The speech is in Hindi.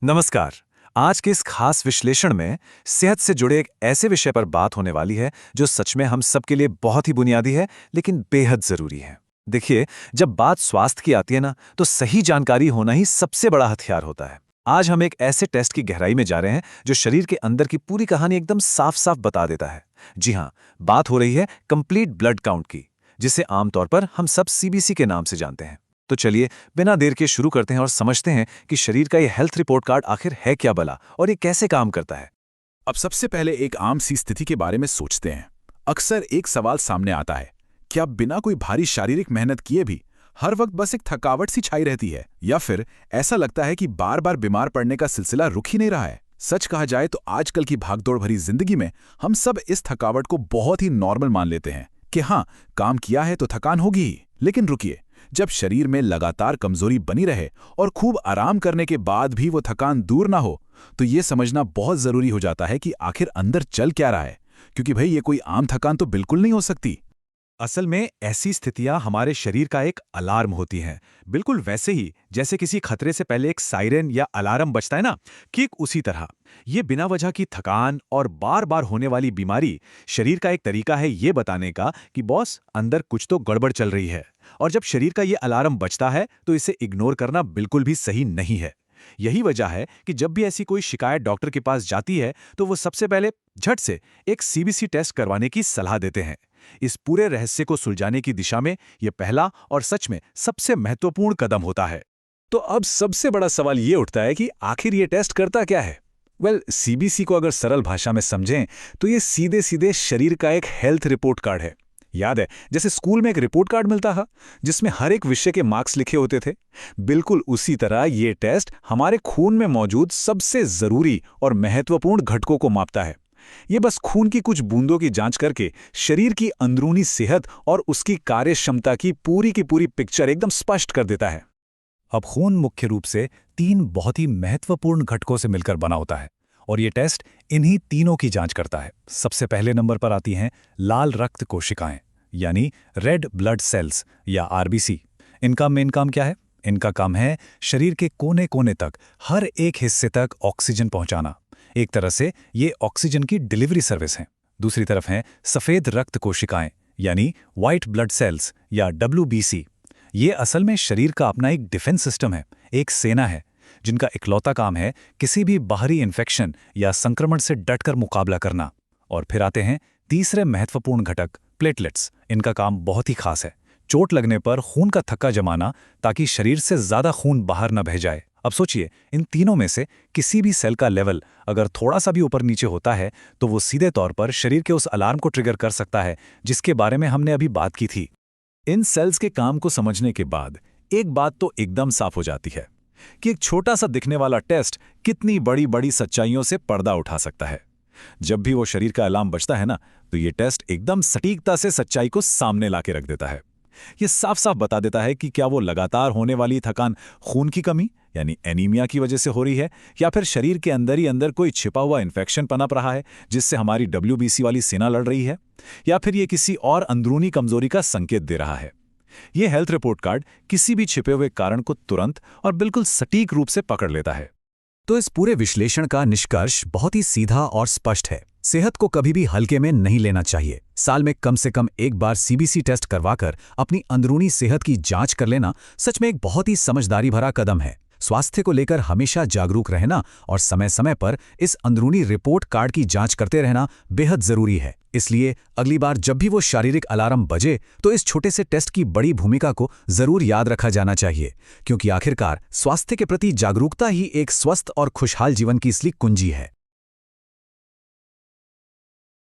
नमस्कार। आज के इस खास विश्लेषण में सेहत से जुड़े एक ऐसे विषय पर बात होने वाली है जो सच में हम सबके लिए बहुत ही बुनियादी है, लेकिन बेहद जरूरी है। देखिए, जब बात स्वास्थ्य की आती है ना, तो सही जानकारी होना ही सबसे बड़ा हथियार होता है। आज हम एक ऐसे टेस्ट की गहराई में जा रहे हैं जो शरीर के अंदर की पूरी कहानी एकदम साफ-साफ बता देता है। जी हाँ, बात हो रही है कंप्लीट ब्लड काउंट की, जिसे आमतौर पर हम सब सीबीसी के नाम से जानते हैं। तो चलिए, बिना देर के शुरू करते हैं और समझते हैं कि शरीर का ये हेल्थ रिपोर्ट कार्ड आखिर है क्या भला और ये कैसे काम करता है। अब सबसे पहले एक आम सी स्थिति के बारे में सोचते हैं। अक्सर एक सवाल सामने आता है, क्या बिना कोई भारी शारीरिक मेहनत किए भी हर वक्त बस एक थकावट सी छाई रहती है, या फिर ऐसा लगता है कि बार बार बीमार पड़ने का सिलसिला रुक ही नहीं रहा है। सच कहा जाए तो आजकल की भागदौड़ भरी जिंदगी में हम सब इस थकावट को बहुत ही नॉर्मल मान लेते हैं कि हाँ, काम किया है तो थकान होगी ही। लेकिन रुकिए, जब शरीर में लगातार कमजोरी बनी रहे और खूब आराम करने के बाद भी वो थकान दूर ना हो, तो ये समझना बहुत जरूरी हो जाता है कि आखिर अंदर चल क्या रहा है। क्योंकि भाई, ये कोई आम थकान तो बिल्कुल नहीं हो सकती। असल में ऐसी स्थितियां हमारे शरीर का एक अलार्म होती हैं, बिल्कुल वैसे ही जैसे किसी खतरे से पहले एक सायरन या अलार्म बजता है ना, ठीक उसी तरह ये बिना वजह की थकान और बार बार होने वाली बीमारी शरीर का एक तरीका है ये बताने का कि बॉस, अंदर कुछ तो गड़बड़ चल रही है। और जब शरीर का ये अलार्म बजता है तो इसे इग्नोर करना बिल्कुल भी सही नहीं है। यही वजह है कि जब भी ऐसी कोई शिकायत डॉक्टर के पास जाती है तो वो सबसे पहले झट से एक सीबीसी टेस्ट करवाने की सलाह देते हैं। इस पूरे रहस्य को सुलझाने की दिशा में यह पहला और सच में सबसे महत्वपूर्ण कदम होता है। तो अब सबसे बड़ा सवाल ये उठता है कि आखिर ये टेस्ट करता क्या है। सीबीसी को अगर सरल भाषा में समझें तो ये सीधे सीधे शरीर का एक हेल्थ रिपोर्ट कार्ड है। याद है, जैसे स्कूल में एक रिपोर्ट कार्ड मिलता था जिसमें हर एक विषय के मार्क्स लिखे होते थे, बिल्कुल उसी तरह ये टेस्ट हमारे खून में मौजूद सबसे जरूरी और महत्वपूर्ण घटकों को मापता है। ये बस खून की कुछ बूंदों की जांच करके शरीर की अंदरूनी सेहत और उसकी कार्य क्षमता की पूरी पिक्चर एकदम स्पष्ट कर देता है। अब खून मुख्य रूप से 3 बहुत ही महत्वपूर्ण घटकों से मिलकर बना होता है और ये टेस्ट इन्हीं तीनों की जांच करता है। सबसे पहले नंबर पर आती हैं लाल रक्त कोशिकाएं, यानी रेड ब्लड सेल्स या आरबीसी। इनका मेन काम क्या है? इनका काम है शरीर के कोने कोने तक, हर एक हिस्से तक ऑक्सीजन पहुंचाना। एक तरह से ये ऑक्सीजन की डिलीवरी सर्विस है। दूसरी तरफ हैं सफेद रक्त कोशिकाएं, यानी व्हाइट ब्लड सेल्स या डब्ल्यूबीसी। ये असल में शरीर का अपना एक डिफेंस सिस्टम है, एक सेना है जिनका इकलौता काम है किसी भी बाहरी इन्फेक्शन या संक्रमण से डटकर मुकाबला करना। और फिर आते हैं तीसरे महत्वपूर्ण घटक, प्लेटलेट्स। इनका काम बहुत ही खास है, चोट लगने पर खून का थक्का जमाना ताकि शरीर से ज्यादा खून बाहर न बह जाए। अब सोचिए, इन तीनों में से किसी भी सेल का लेवल अगर थोड़ा सा भी ऊपर नीचे होता है तो वो सीधे तौर पर शरीर के उस अलार्म को ट्रिगर कर सकता है जिसके बारे में हमने अभी बात की थी। इन सेल्स के काम को समझने के बाद एक बात तो एकदम साफ हो जाती है कि एक छोटा सा दिखने वाला टेस्ट कितनी बड़ी बड़ी सच्चाइयों से पर्दा उठा सकता है। जब भी वो शरीर का अलार्म बजता है ना, तो ये टेस्ट एकदम सटीकता से सच्चाई को सामने लाके रख देता है। ये साफ साफ बता देता है कि क्या वो लगातार होने वाली थकान खून की कमी यानी एनीमिया की वजह से हो रही है, या फिर शरीर के अंदर ही अंदर कोई छिपा हुआ इन्फेक्शन पनप रहा है जिससे हमारी डब्ल्यूबीसी वाली सेना लड़ रही है, या फिर ये किसी और अंदरूनी कमजोरी का संकेत दे रहा है। ये हेल्थ रिपोर्ट कार्ड किसी भी छिपे हुए कारण को तुरंत और बिल्कुल सटीक रूप से पकड़ लेता है। तो इस पूरे विश्लेषण का निष्कर्ष बहुत ही सीधा और स्पष्ट है। सेहत को कभी भी हल्के में नहीं लेना चाहिए। साल में कम से कम एक बार सीबीसी टेस्ट करवाकर अपनी अंदरूनी सेहत की जांच कर लेना सच में एक बहुत ही समझदारी भरा कदम है। स्वास्थ्य को लेकर हमेशा जागरूक रहना और समय समय पर इस अंदरूनी रिपोर्ट कार्ड की जांच करते रहना बेहद जरूरी है। इसलिए अगली बार जब भी वो शारीरिक अलार्म बजे तो इस छोटे से टेस्ट की बड़ी भूमिका को जरूर याद रखा जाना चाहिए, क्योंकि आखिरकार स्वास्थ्य के प्रति जागरूकता ही एक स्वस्थ और खुशहाल जीवन की असली कुंजी है।